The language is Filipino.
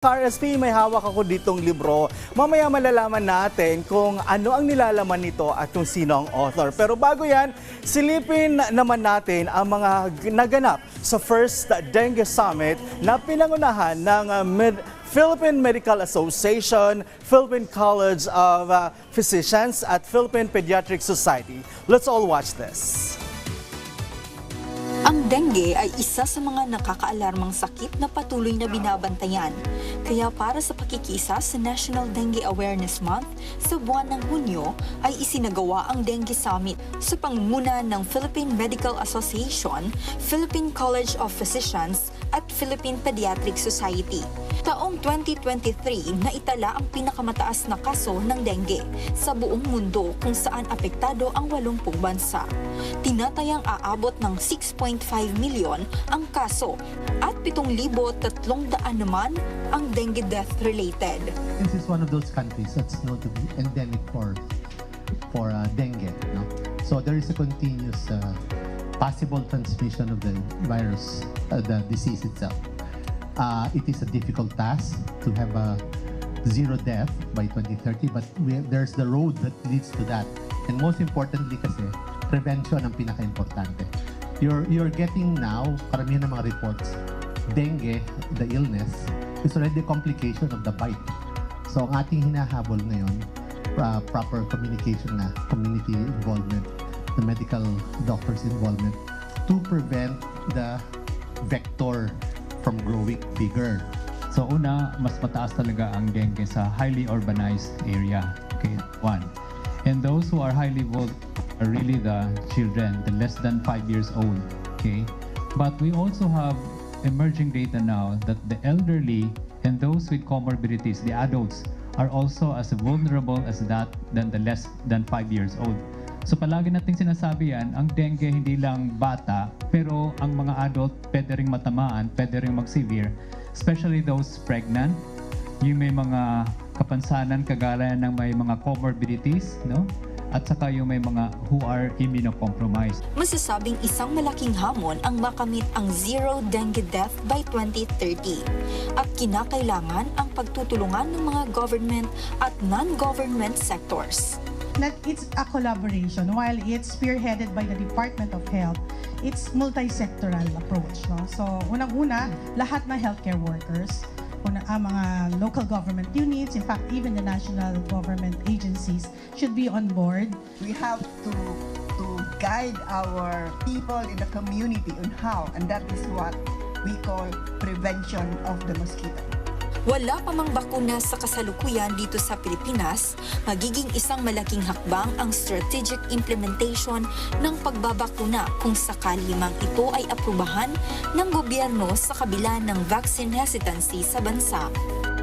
RSP, may hawak ako ditong libro. Mamaya malalaman natin kung ano ang nilalaman nito at kung sino ang author. Pero bago yan, silipin naman natin ang mga naganap sa First Dengue Summit na pinangunahan ng Philippine Medical Association, Philippine College of Physicians at Philippine Pediatric Society. Let's all watch this. Ang dengue ay isa sa mga nakakaalarmang sakit na patuloy na binabantayan. Kaya para sa pakikisa sa National Dengue Awareness Month, sa buwan ng Hunyo ay isinagawa ang Dengue Summit sa pangunguna ng Philippine Medical Association, Philippine College of Physicians at Philippine Pediatric Society. Taong 2023 na itala ang pinakamataas na kaso ng dengue sa buong mundo kung saan apektado ang 80 bansa. Tinatayang aabot ng 6.5 milyon ang kaso at 7,300 naman ang dengue death-related. This is one of those countries that's known to be endemic for dengue. No? So there is a continuous possible transmission of the virus, the disease itself. It is a difficult task to have a zero death by 2030, but there's the road that leads to that. And most importantly kasi, prevention ang pinaka-importante. You're getting now, karamihan ng mga reports, dengue, the illness, is already a complication of the bite. So ang ating hinahabol ngayon, proper communication na, community involvement, the medical doctors' involvement, to prevent the vector from growing bigger. So una, mas mataas talaga ang dengue sa highly urbanized area. Okay, one. And those who are highly vulnerable are really the children, the less than 5 years old. Okay, but we also have emerging data now that the elderly and those with comorbidities, the adults, are also as vulnerable as that than the less than 5 years old. So palagi nating sinasabi yan, ang dengue hindi lang bata, pero ang mga adult pwede ring matamaan, pwede ring mag-severe, especially those pregnant, yung may mga kapansanan kagaya ng may mga comorbidities, no? At saka yung may mga who are immunocompromised. Masasabing isang malaking hamon ang makamit ang zero dengue death by 2030. At kinakailangan ang pagtutulungan ng mga government at non-government sectors. It's a collaboration. While it's spearheaded by the Department of Health, it's multi-sectoral approach. No? So, unang-una, lahat ng healthcare workers, ang mga local government units, in fact, even the national government agencies should be on board. We have to guide our people in the community on how, and that is what we call prevention of the mosquito. Wala pa mang bakuna sa kasalukuyan dito sa Pilipinas, magiging isang malaking hakbang ang strategic implementation ng pagbabakuna kung sakali mang ito ay aprubahan ng gobyerno sa kabila ng vaccine hesitancy sa bansa.